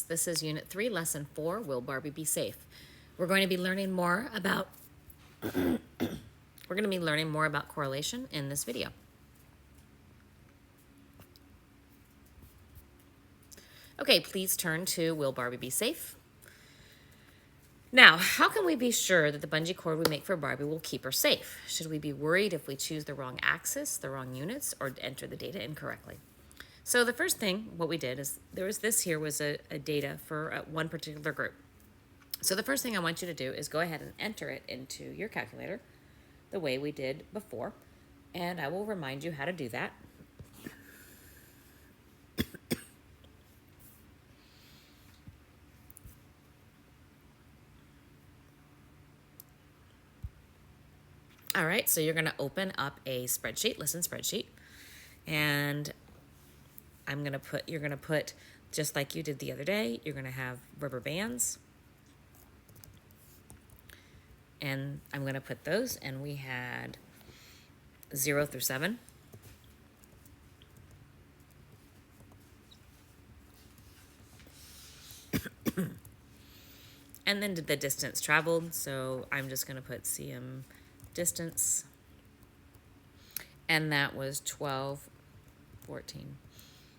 This is Unit 3, Lesson 4, Will Barbie Be Safe? We're going to be learning more about correlation in this video. Okay, please turn to Will Barbie Be Safe? Now, how can we be sure that the bungee cord we make for Barbie will keep her safe? Should we be worried if we choose the wrong axis, the wrong units, or enter the data incorrectly? So the first thing, what we did is, this was a data for one particular group. So the first thing I want you to do is go ahead and enter it into your calculator the way we did before, and I will remind you how to do that. All right, so you're going to open up a spreadsheet, lesson spreadsheet, and you're going to put, just like you did the other day, you're going to have rubber bands, and I'm going to put those, and we had 0 through 7. And then the distance traveled, so I'm just going to put CM distance, and that was 12, 14,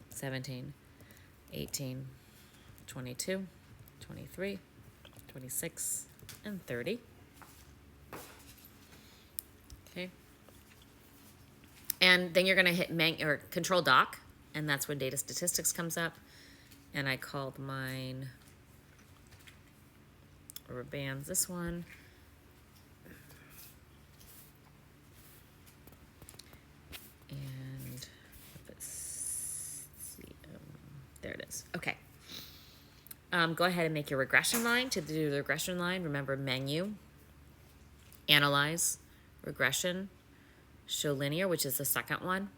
17, 18, 22, 23, 26, and 30. Okay. And then you're going to hit Control Doc, and that's when data statistics comes up. And I called mine rubber bands, this one. And let's see, there it is. Okay. Go ahead and make your regression line. To do the regression line, remember menu, analyze, regression, show linear, which is the second one.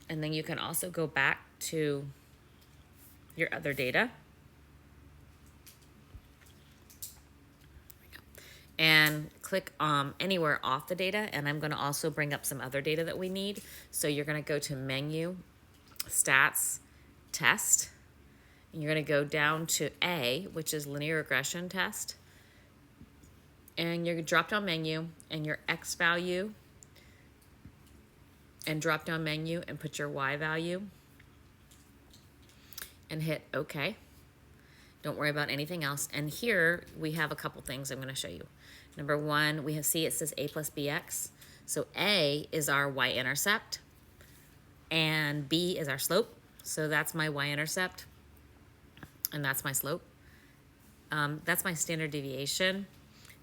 And then you can also go back to your other data and click anywhere off the data, and I'm going to also bring up some other data that we need. So you're going to go to menu, stats, test, and you're going to go down to A, which is linear regression test, and your drop down menu and your X value, and drop down menu and put your Y value and hit OK. Don't worry about anything else. And here we have a couple things I'm going to show you. Number one, it says A plus BX. So A is our y-intercept and B is our slope. So that's my y-intercept and that's my slope. That's my standard deviation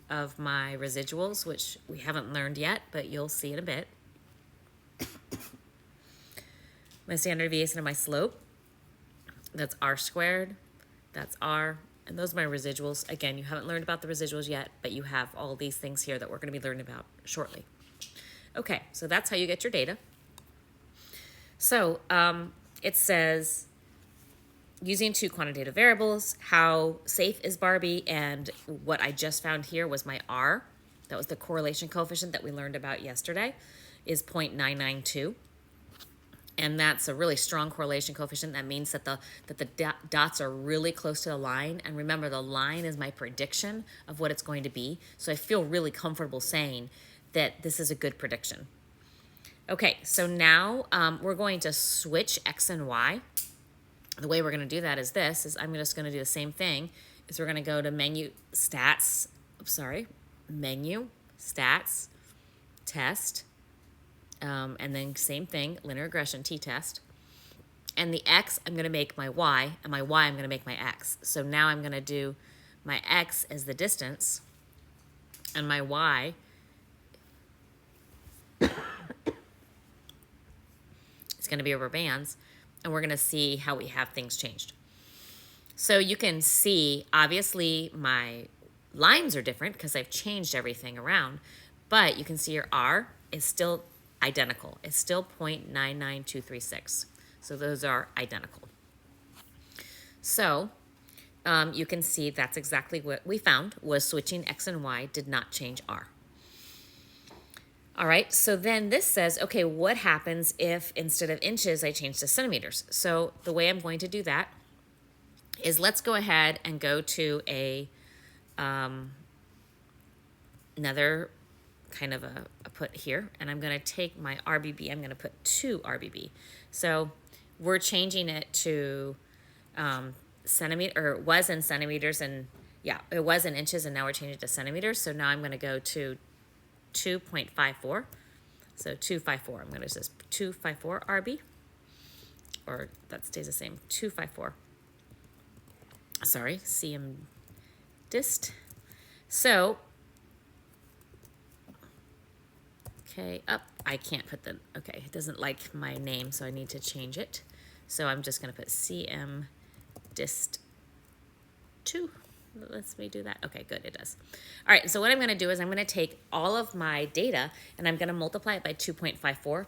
of my residuals, which we haven't learned yet, but you'll see in a bit. My standard deviation of my slope, that's r squared, that's r, and those are my residuals. Again, you haven't learned about the residuals yet, but you have all these things here that we're going to be learning about shortly. Okay, so that's how you get your data. So it says, using two quantitative variables, how safe is Barbie, and what I just found here was my r, that was the correlation coefficient that we learned about yesterday, is 0.992. And that's a really strong correlation coefficient. That means that the dots are really close to the line. And remember, the line is my prediction of what it's going to be. So I feel really comfortable saying that this is a good prediction. Okay, so now we're going to switch X and Y. The way we're going to do that is I'm just going to do the same thing. We're going to go to menu, stats, test, and then same thing, linear regression t-test. And the X, I'm going to make my Y, and my Y, I'm going to make my X. So now I'm going to do my X as the distance, and my Y is going to be rubber bands, and we're going to see how we have things changed. So you can see, obviously, my lines are different because I've changed everything around, but you can see your R is still identical. It's still 0.99236. So those are identical. So you can see that's exactly what we found, was switching X and Y did not change R. All right, so then this says, okay, what happens if instead of inches, I change to centimeters? So the way I'm going to do that is let's go ahead and go to another kind of a put here, and I'm going to take my RBB, I'm going to put 2 RBB. So we're changing it to centimeter, or it was in centimeters, and yeah, it was in inches, and now we're changing it to centimeters. So now I'm going to go to 2.54. So 254, I'm going to just 254 RB, or that stays the same, 254. Sorry, cm dist. So, okay, up, I can't put the, okay, it doesn't like my name, so I need to change it. So I'm just going to put cm dist 2. Let's me do that. Okay, good, it does. All right, so what I'm going to do is I'm going to take all of my data and I'm going to multiply it by 2.54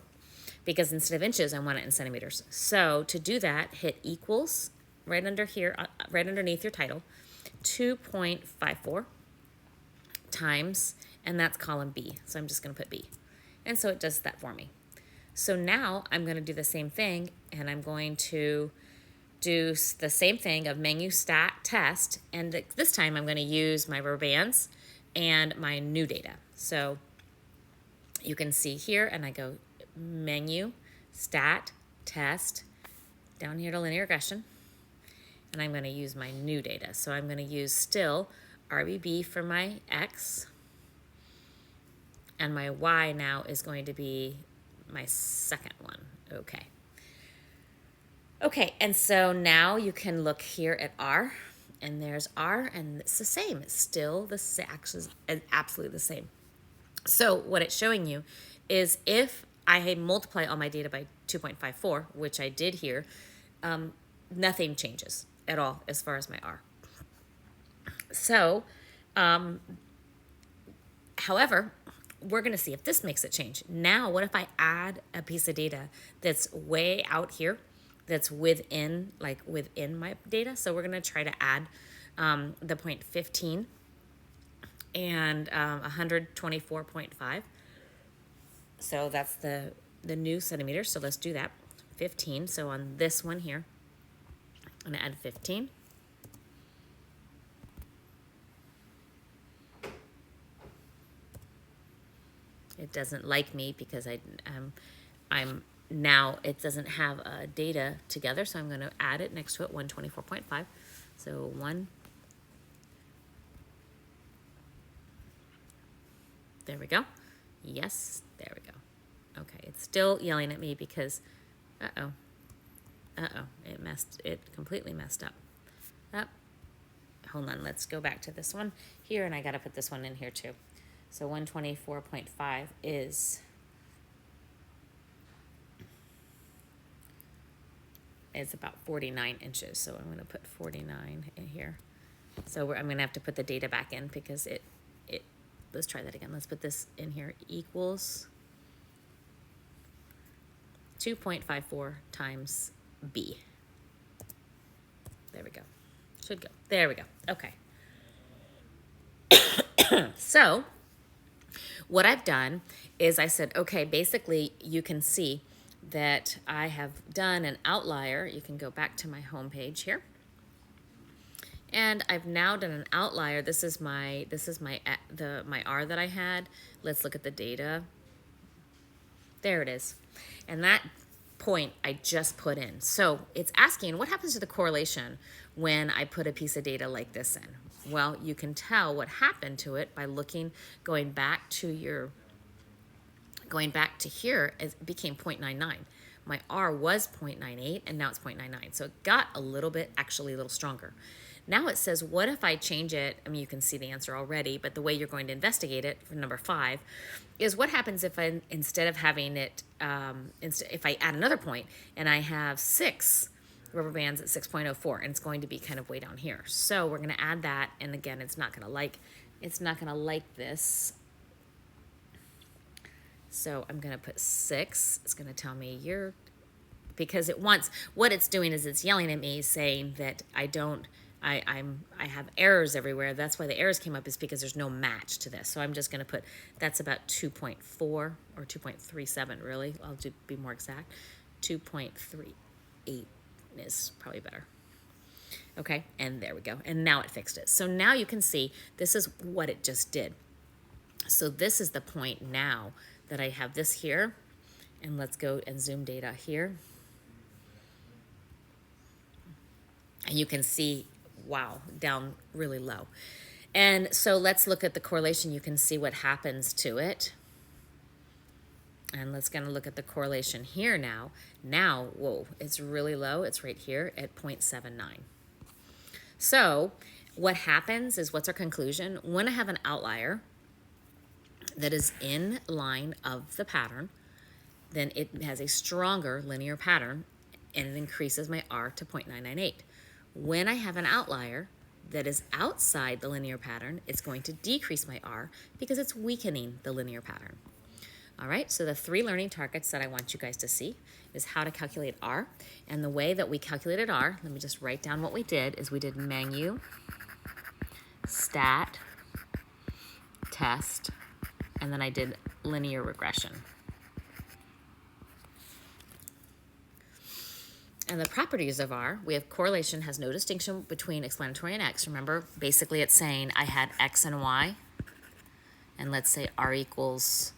because instead of inches, I want it in centimeters. So to do that, hit equals right under here, right underneath your title, 2.54 times, and that's column B. So I'm just going to put B. And so it does that for me. So now I'm going to do the same thing, and I'm going to do the same thing of menu stat test, and this time I'm going to use my rubber bands and my new data. So you can see here, and I go menu stat test down here to linear regression, and I'm going to use my new data. So I'm going to use still RBB for my X, and my Y now is going to be my second one. Okay. Okay, and so now you can look here at R, and there's R, and it's the same. It's still the same, actually, absolutely the same. So what it's showing you is if I multiply all my data by 2.54, which I did here, nothing changes at all as far as my R. So, however, we're going to see if this makes it change. Now, what if I add a piece of data that's way out here, that's within my data? So we're going to try to add the 0.15 and 124.5. So that's the new centimeters. So let's do that. 15. So on this one here, I'm going to add 15. It doesn't like me because I'm now, it doesn't have data together, so I'm going to add it next to it, 124.5. So 1, there we go. Yes, there we go. Okay, it's still yelling at me because, it completely messed up. Hold on, let's go back to this one here, and I got to put this one in here too. So 124.5 is about 49 inches. So I'm going to put 49 in here. So I'm going to have to put the data back in because let's try that again. Let's put this in here, equals 2.54 times B. There we go. Should go. There we go. Okay. So what I've done is I said, okay, basically you can see that I have done an outlier. You can go back to my home page here. And I've now done an outlier. This is my R that I had. Let's look at the data. There it is. And that point I just put in. So it's asking what happens to the correlation when I put a piece of data like this in. Well, you can tell what happened to it by going back to here, it became 0.99. My R was 0.98 and now it's 0.99. So it got a little bit, actually a little stronger. Now it says, what if I change it? I mean, you can see the answer already, but the way you're going to investigate it for number 5 is what happens if I, instead of having it, if I add another point and I have 6 rubber bands at 6.04, and it's going to be kind of way down here. So we're going to add that, and again, it's not going to like this. So I'm going to put 6. It's going to tell me because it wants, what it's doing is it's yelling at me saying that I don't I have errors everywhere. That's why the errors came up, is because there's no match to this. So I'm just going to put, that's about 2.4 or 2.37 really. Be more exact. 2.38 is probably better. Okay, and there we go. And now it fixed it. So now you can see this is what it just did. So this is the point now that I have this here. And let's go and zoom data here. And you can see, wow, down really low. And so let's look at the correlation. You can see what happens to it. And let's gonna look at the correlation here now. Now, whoa, it's really low. It's right here at 0.79. So what happens is, what's our conclusion? When I have an outlier that is in line of the pattern, then it has a stronger linear pattern and it increases my R to 0.998. When I have an outlier that is outside the linear pattern, it's going to decrease my R because it's weakening the linear pattern. All right, so the 3 learning targets that I want you guys to see is how to calculate R. And the way that we calculated R, let me just write down what we did, is we did menu, stat, test, and then I did linear regression. And the properties of R, we have correlation has no distinction between explanatory and X. Remember, basically it's saying I had X and Y, and let's say R equals,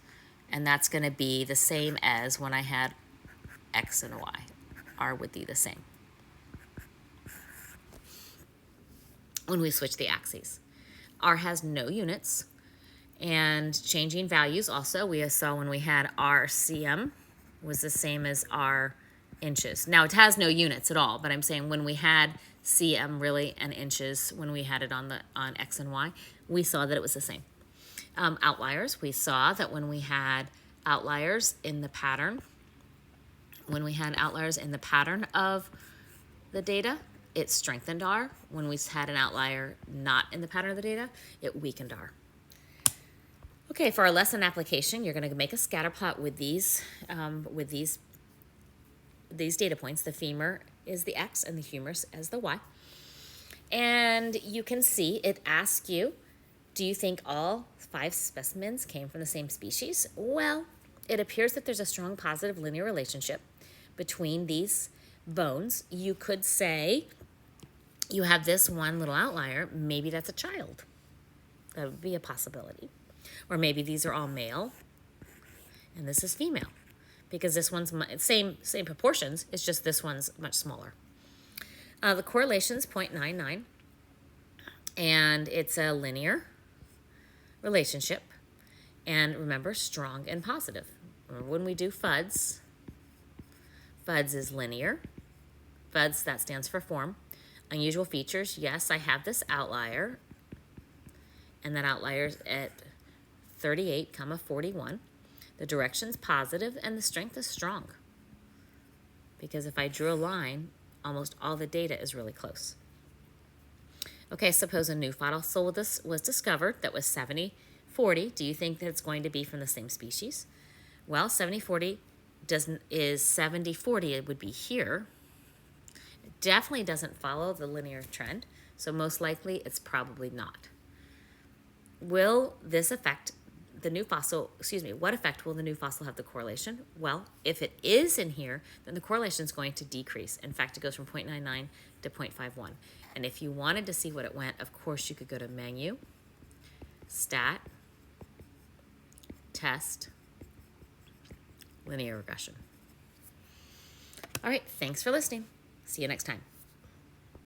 and that's going to be the same as when I had X and Y. R would be the same when we switch the axes. R has no units, and changing values also, we saw when we had RCM was the same as R inches. Now it has no units at all, but I'm saying when we had cm really and inches, when we had it on X and Y, we saw that it was the same. Outliers, we saw that when we had outliers in the pattern, of the data, it strengthened R. When we had an outlier not in the pattern of the data, it weakened R. Okay, for our lesson application, you're going to make a scatter plot with these data points. The femur is the X and the humerus as the Y. And you can see it asks you, do you think all 5 specimens came from the same species? Well, it appears that there's a strong positive linear relationship between these bones. You could say you have this one little outlier, maybe that's a child. That would be a possibility. Or maybe these are all male and this is female, because this one's same proportions, it's just this one's much smaller. The correlation's 0.99, and it's a linear relationship. And remember, strong and positive. Remember when we do FUDs, FUDs is linear. FUDs, that stands for form. Unusual features, yes, I have this outlier, and that outlier's at 38, 41. The direction's positive and the strength is strong. Because if I drew a line, almost all the data is really close. Okay, suppose a new fossil was discovered that was 70-40. Do you think that it's going to be from the same species? Well, 70-40 is 70-40, it would be here. It definitely doesn't follow the linear trend, so most likely it's probably not. Will this affect the new fossil, what effect will the new fossil have the correlation? Well, if it is in here, then the correlation is going to decrease. In fact, it goes from 0.99 to 0.51. And if you wanted to see what it went, of course, you could go to menu, stat, test, linear regression. All right, thanks for listening. See you next time.